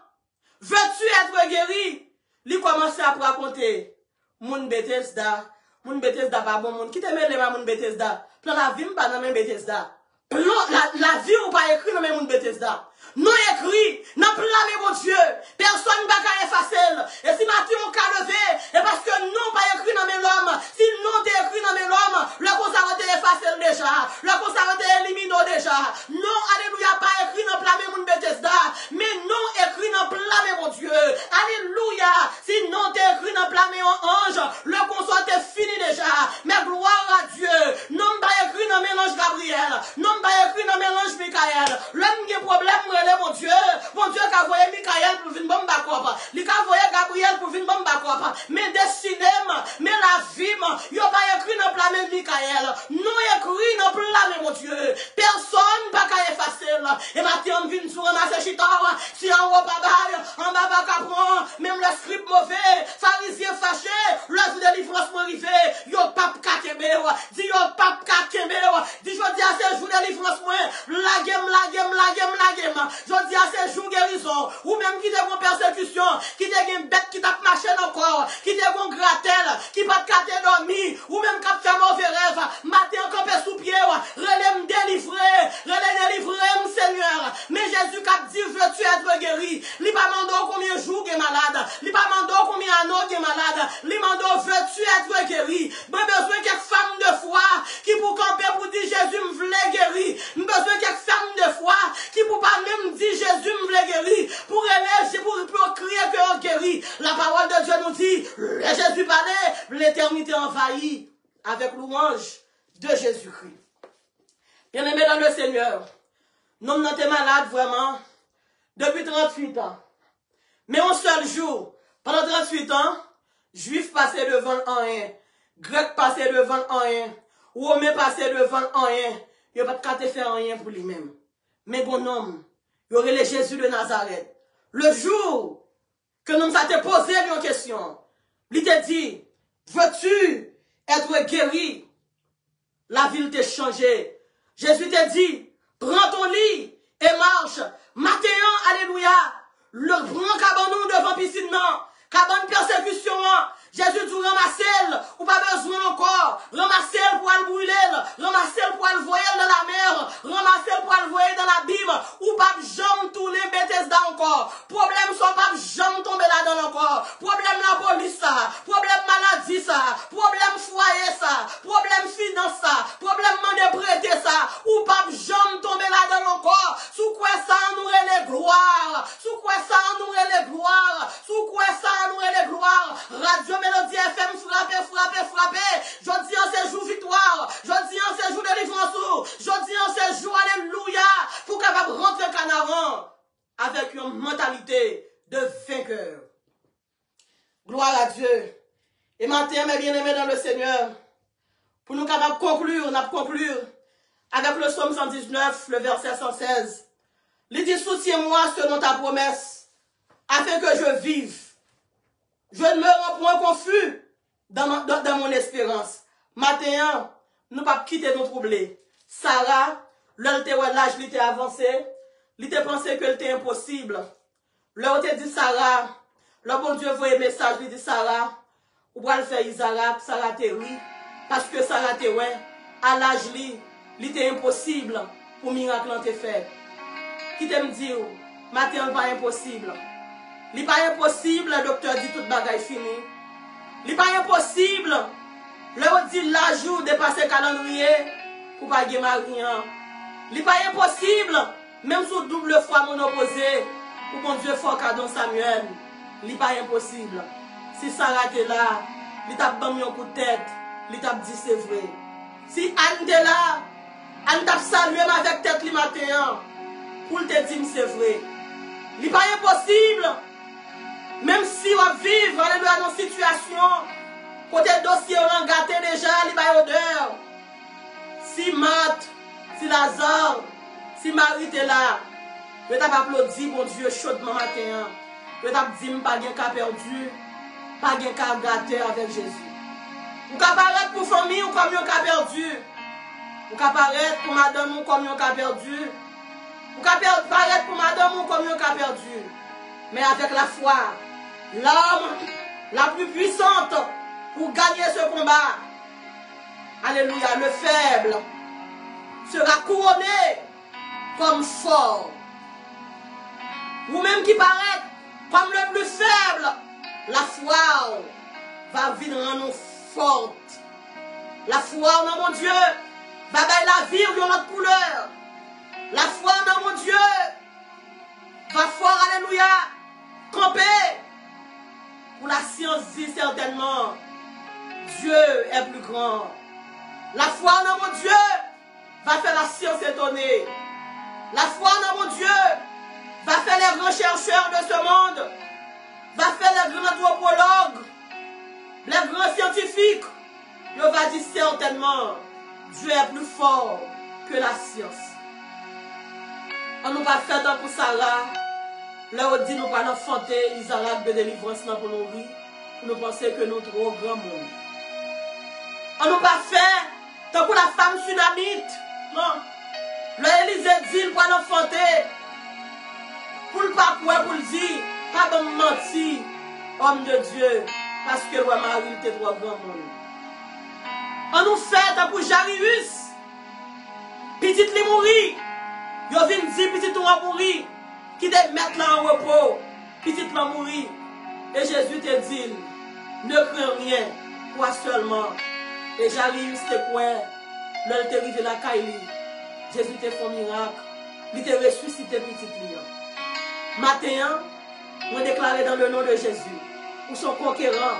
veux-tu être guéri? Li commence à raconter, moun Bethesda pas bon moun, qui te mêle ma moun Bethesda, plan la vie pas dans même Bethesda. La vie ou pas écrit dans même moun Bethesda. Non écrit, non blâmer mon Dieu. Personne ne va effacer. Et si Matthieu on a levé, et parce que non pas écrit dans mes l'homme, si non t'es écrit dans mes l'homme, le conservateur effacer déjà, le conservateur élimine déjà. Non, alléluia, pas écrit dans blâmer mon Bethesda, mais non écrit dans blâmer mon Dieu. Alléluia, si non t'es écrit dans blâmer un ange, le conservateur fini déjà. Mais gloire à Dieu, non pas écrit dans mélange Gabriel, non pas écrit dans mélange Michael. L'homme qui a problème, mon Dieu qui a voyé Michael pour venir bomba quoi, il a voyé Gabriel pour venir bomba quoi, mais destiné, mais la vie, il a pas écrit dans plan Michael, non écrit dans plan mon Dieu, personne pas qu'à effacer, et maintenant on vient sur ramasser chitar, si en haut pas bail, en bas pas capron, même le script mauvais, pharisien fâché, le jour de délivrance m'arrivé, yo pape kakebe, dit yo pape kakebe, dit je dis à ce jour de délivrance moi, la game, je dis à ces jours guérison, ou même qui te gon persécution, qui te gen bête qui t'a marché encore, qui te gon gratel, qui pas te dormi, ou même qui fait mauvais rêve, matin campé sous pied, relève délivrer, Seigneur. Mais Jésus a dit, veux-tu être guéri? Li pas mando combien jours qui est malade, li pas mando combien anneaux qui est malade, li mando veux-tu être guéri? J'ai besoin quelques femmes de foi qui pour camper pour dire Jésus me voulait guérir. J'ai besoin quelques femmes de foi qui pour pas même dire Jésus me voulait guérir, pour élever, pour crier que on guérit. La parole de Dieu nous dit, Jésus parlait, l'éternité envahie avec louange de Jésus-Christ. Bien-aimés dans le Seigneur, nous sommes malades vraiment depuis 38 ans. Mais un seul jour, pendant 38 ans, Juifs passaient devant un, Grecs passaient devant un, Romains passaient devant un, il n'y a pas de faire rien pour lui-même. Mais bon homme, il y aurait le Jésus de Nazareth. Le jour que nous avons posé une question, il t'a dit, veux-tu être guéri? La ville t'a changé. Jésus t'a dit, prends ton lit et marche. Matin, alléluia, le grand cabanon devant piscine, non, cabane persécution, Jésus dit ramassez-le, ou pas besoin encore, ramassez-le pour le brûler, ramassez-le pour le voyer dans la mer, ramassez-le pour le voyer dans l'abîme, ou pas jamais tourner Bethesda encore. Problème sont pas jamais tomber là-dedans encore. Problème la police ça, problème maladie ça, problème foyer ça, problème finance ça, problème de prêter ça, ou pas jamais tomber là-dedans encore. Sous quoi ça nous les gloires, sous quoi ça nous les gloires, sous quoi ça nous les gloires. Radio Mélodie FM frappé. Je dis en ces jours victoire. Je dis en ces jours délivrance. Je dis en ces jours alléluia. Pour capable rentrer Canaran avec une mentalité de vainqueur. Gloire à Dieu. Et maintenant, mes bien-aimés dans le Seigneur, pour nous capables conclure avec le psaume 119, le verset 116. Il dit, soutiens-moi selon ta promesse, afin que je vive. Je ne me rends point confus dans mon espérance. Maintenant, nous ne pouvons pas quitter nos problèmes. Sarah, l'âge était avancé, il était pensé que c'était impossible. L'heure te dit Sarah, le bon Dieu voit un message, il dit Sarah, ou va le faire Isaac, Sarah te oui, parce que Sarah te ouais, à l'âge il était impossible pour miracle en te faire. Qui te me dit, maintenant pas impossible. Il n'est pas impossible, le docteur dit toute bagaille fini. Il n'est pas impossible, le dit la jour de passer calendrier pour pas gagner rien. Il n'est pas impossible, même sous double fois mon opposé, pour mon Dieu fort cadeau Samuel. Il n'est pas impossible. Si Sarah était là, il t'a donné un coup de tête, il t'a dit c'est vrai. Si Anne était là, Anne t'a salué avec tête le matin, pour te dire c'est vrai. Il n'est pas impossible. Même si on vit dans une situation, côté dossier on a gâté déjà, il y a odeur. Si Marthe, si Lazare, si Marie est là, Je t'ai applaudi, bon Dieu, chaudement matin. Je t'ai dit, pas de cas perdu, pas de cas gâté avec Jésus. Ou qu'à paraître pour famille ou comme un cas perdu. Ou qu'à paraître pour madame ou comme un cas perdu. Ou qu'à paraître pour madame ou comme un cas perdu. Mais avec la foi, l'homme la plus puissante pour gagner ce combat. Alléluia, le faible sera couronné comme fort. Vous-même qui paraît comme le plus faible, la foi va venir en nous forte. La foi dans mon Dieu va gagner la vie de notre couleur. La foi dans mon Dieu va fort, alléluia, camper. Pour la science dit certainement, Dieu est plus grand. La foi dans mon Dieu va faire la science étonnée. La foi dans mon Dieu va faire les grands chercheurs de ce monde, va faire les grands anthropologues, les grands scientifiques. Il va dire certainement, Dieu est plus fort que la science. On nous va faire tant pour Sarah. Là, on dit nous pas enfanter Isaac de délivrance pour nous rire, pour nous penser que nous trop grand monde. On nous pas faire tant pour la femme tsunamite. Non. Le Élysée dit il va enfanter. Pour le pas quoi, pour le dire, pas de mentir, homme de Dieu, parce que le roi Marie était trop grand monde. On nous fait tant pour Jarius. Petite li mourir. Yo vin dire petite ou mourir. Qui te mettre là en repos, petit là mourir. Et Jésus te dit, ne crains rien, crois seulement. Et j'arrive, c'était quoi? L'heure te arrivé la caille. Jésus te fait un miracle. Il te ressuscité petit lion. Matin, on déclare dans le nom de Jésus. Ou sont conquérants,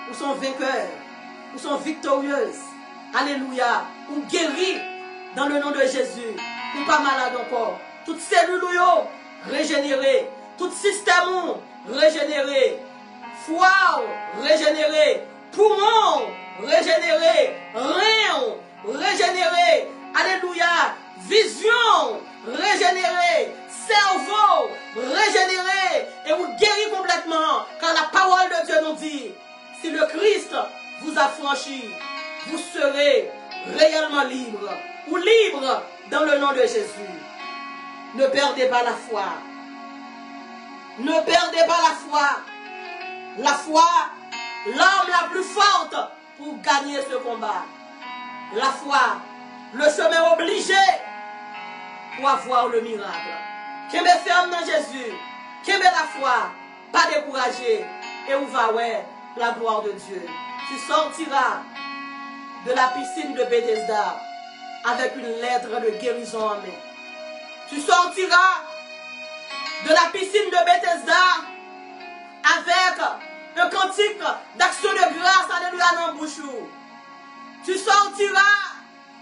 ou sont vainqueurs, ou sont victorieuses. Alléluia. Ou guéris dans le nom de Jésus. Ou pas malade encore. Toutes cellules régénéré, tout système régénéré, foie régénéré, poumon régénéré, rein régénéré, alléluia, vision régénérée, cerveau régénéré, et vous guérit complètement, car la parole de Dieu nous dit, si le Christ vous a franchi, vous serez réellement libre, ou libre dans le nom de Jésus. Ne perdez pas la foi. Ne perdez pas la foi. La foi, l'arme la plus forte pour gagner ce combat. La foi, le chemin obligé pour avoir le miracle. Qui me ferme dans Jésus. Qui me la foi. Pas découragé. Et où va ouais, la gloire de Dieu. Tu sortiras de la piscine de Bethesda avec une lettre de guérison en main. Tu sortiras de la piscine de Bethesda avec un cantique d'action de grâce, alléluia, dans le bouche. Tu sortiras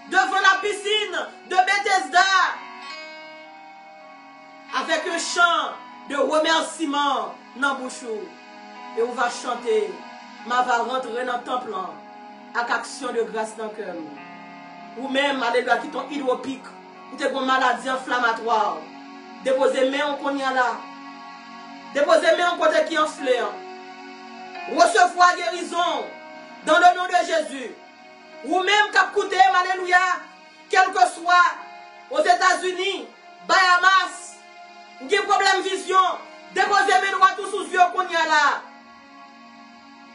devant la piscine de Bethesda avec un chant de remerciement dans le bouche. Et on va chanter, ma va rentrer dans le temple avec action de grâce dans le cœur. Ou même, alléluia, qui t'ont hydropique. Ou t'es une maladie inflammatoire. Déposez main en cognac là. Déposez main en côté qui enfle. Recevoir guérison dans le nom de Jésus. Ou même cap coûté, alléluia, quel que soit aux États-Unis, Bahamas, ou qui problème vision, déposez main droite ou sous yeux cognac là.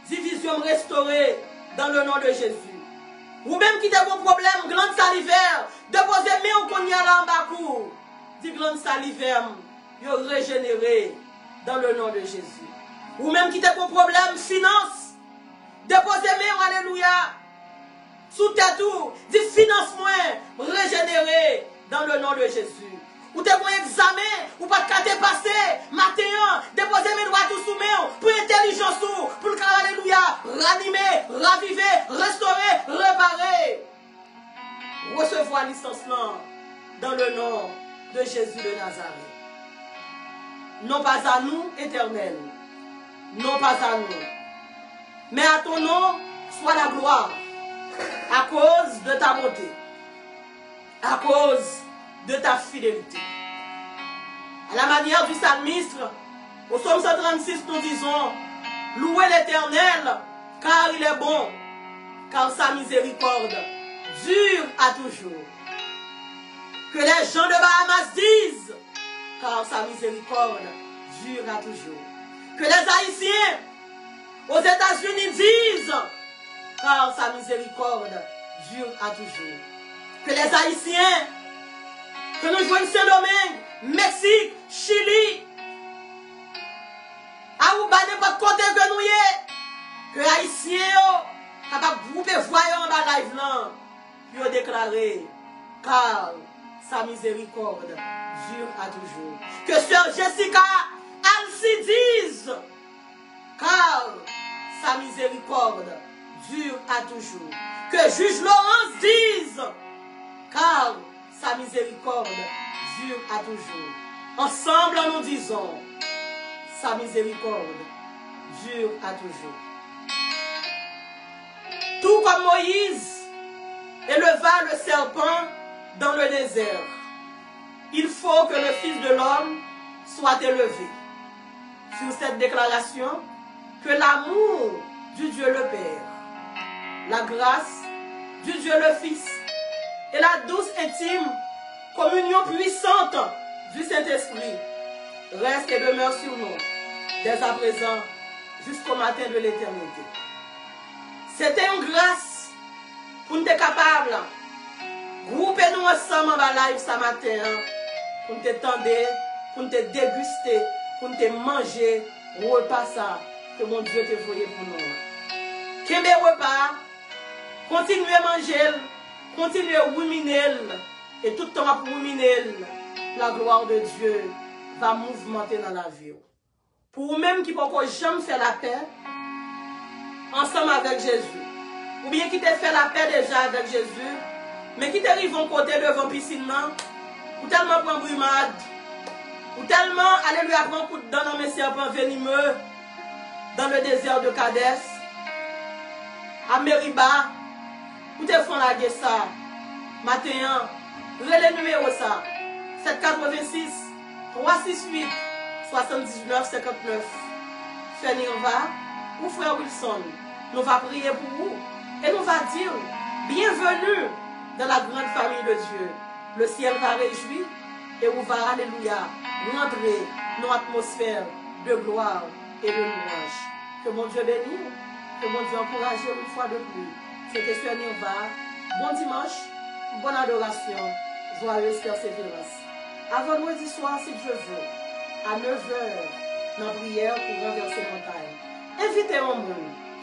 Division restaurée dans le nom de Jésus. Ou même qui a un problème, glande salivaire, déposez main au cognac là en bas cour. Dit glande salivaire, yo régénéré dans le nom de Jésus. Ou même qui a un problème, finance, déposez main, alléluia, sous tête tout, dit finance moins, régénéré dans le nom de Jésus. Ou t'es bon examen, ou pas de cas passé, matin, déposer mes droits tout sous main, pour intelligence tout, pour le car, alléluia, ranimer, raviver, restaurer, réparer. Recevoir licenciement dans le nom de Jésus de Nazareth. Non pas à nous, éternel, non pas à nous, mais à ton nom soit la gloire, à cause de ta bonté, à cause de ta fidélité, À la manière du psalmiste, au psaume 136, nous disons, louez l'Éternel, car il est bon, car sa miséricorde dure à toujours. Que les gens de Bahamas disent, car sa miséricorde dure à toujours. Que les Haïtiens aux États-Unis disent, car sa miséricorde dure à toujours. Que les Haïtiens, que nous jouons Saint-Domingue, Mexique, Chili, Aruba, n'importe côté que nous y est, que les Haïtiens, capables de grouper voyants dans la live là, puis ont déclaré, car sa miséricorde dure à toujours. Que Sœur Jessica Alci dise, car sa miséricorde dure à toujours. Que Juge Laurence dise, car sa miséricorde dure à toujours. Ensemble, nous disons, sa miséricorde dure à toujours. Tout comme Moïse éleva le serpent dans le désert, il faut que le Fils de l'homme soit élevé. Sur cette déclaration, que l'amour du Dieu le Père, la grâce du Dieu le Fils et la douce intime communion puissante du Saint-Esprit reste et demeure sur nous, dès à présent jusqu'au matin de l'éternité. C'était une grâce pour nous être capables de grouper nous ensemble en live ce matin, pour nous tendre, pour nous déguster, pour nous manger repas ça que mon Dieu t'a envoyé pour nous. Qu'est-ce repas, continuez à manger, continuez à ruminer, et tout le temps à ruminer, la gloire de Dieu va mouvementer dans la vie. Pour vous-même qui ne pouvez jamais faire la paix ensemble avec Jésus, ou bien qui t'a fait la paix déjà avec Jésus, mais qui t'arrive en côté devant piscine, ou tellement prendre brumade, ou tellement aller lui apprendre un coup de dent dans mes serpents venimeux, dans le désert de Kadès, à Meriba, ou te font la guerre ça, matin, relais numéro ça, 786 368 79 59. Frère Nirva ou frère Wilson, nous va prier pour vous et nous va dire bienvenue dans la grande famille de Dieu. Le ciel va réjouir et on va, alléluia, rentrer dans l'atmosphère de gloire et de louange. Que mon Dieu bénisse, que mon Dieu encourage une fois de plus. C'était Frère Nirva. Bon dimanche, bonne adoration, joyeuse persévérance. Avant lundi soir, si Dieu veut, à 9h, dans la prière pour renverser montagne. Invitez un monde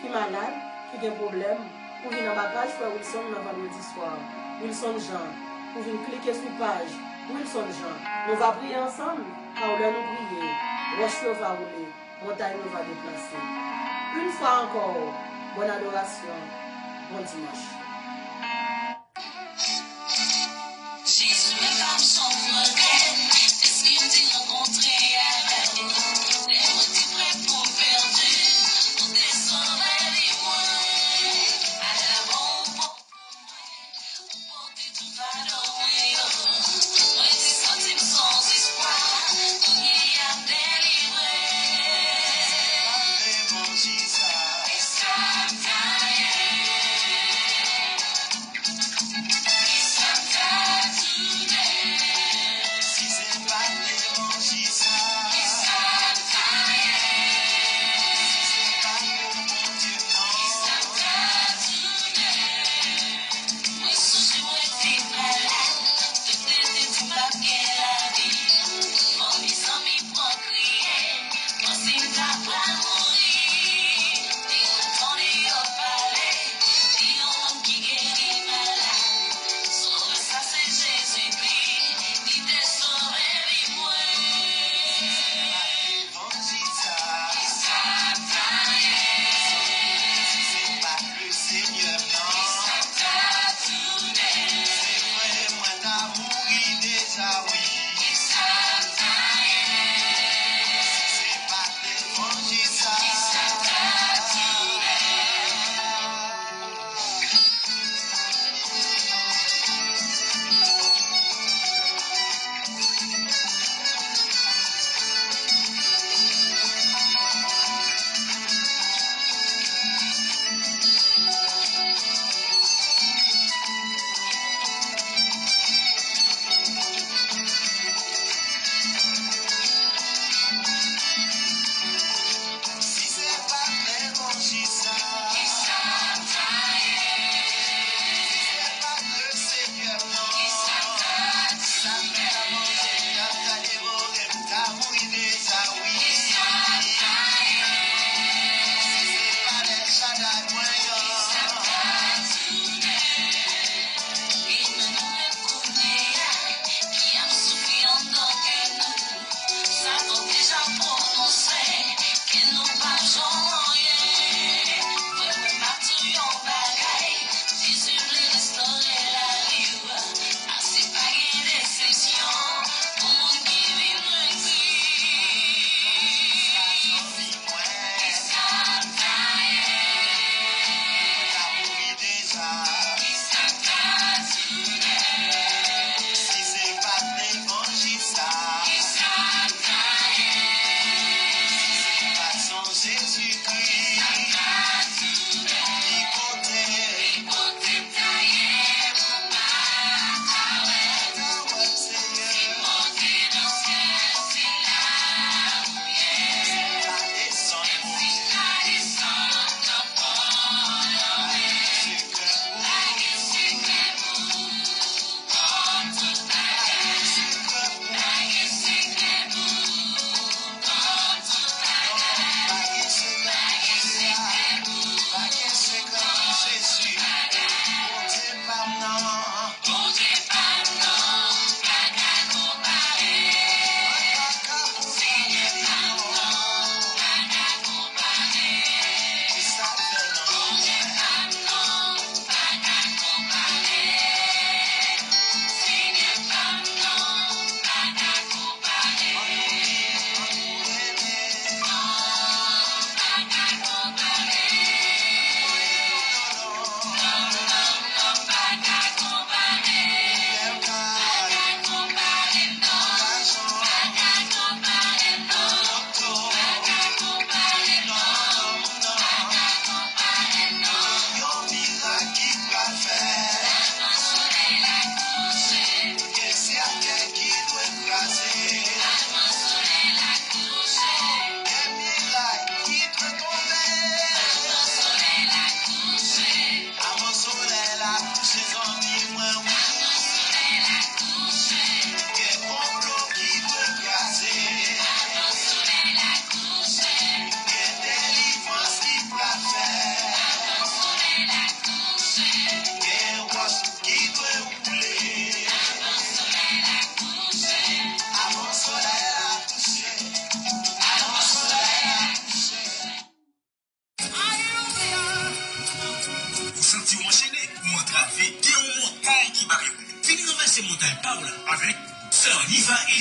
qui est malade, qui a un problème, pour venir dans ma page Frère Wilson dans vendredi soir. Wilson Jean, pour venir cliquer sur la page Wilson Jean. Nous allons prier ensemble, car on va nous prier. Roche va rouler, montagne va déplacer. Une fois encore, bonne adoration, bon dimanche. Jésus est comme son modèle, c'est ce qu'il me dit rencontrer avec nous. Les motifs prêts pour perdu, on descend les loin. À la bombe, on porte tout fardeau. Moi, des centimes sans espoir, on y a délivré. C'est pas vraiment Jesus. It's time.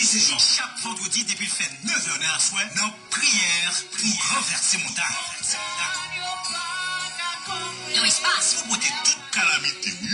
Élysée Jean, chaque vendredi depuis le fait 9h dans la soirée, dans prière pour renverser montagne. No espace. Pour botter toute calamité, by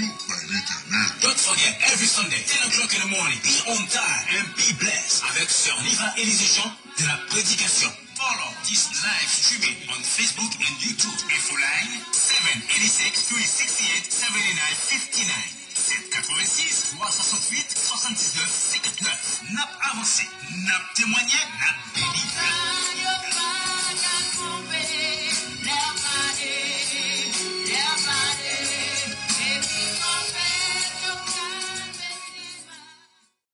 l'éternel. Don't forget, every Sunday, 10 o'clock in the morning, be on time and be blessed avec Sœur Niva Élysée Jean de la prédication. Follow this live streaming on Facebook and YouTube. Info line 786 368 7959. 786 368 79 59. Nap avancé, nap témoigné, nap béni.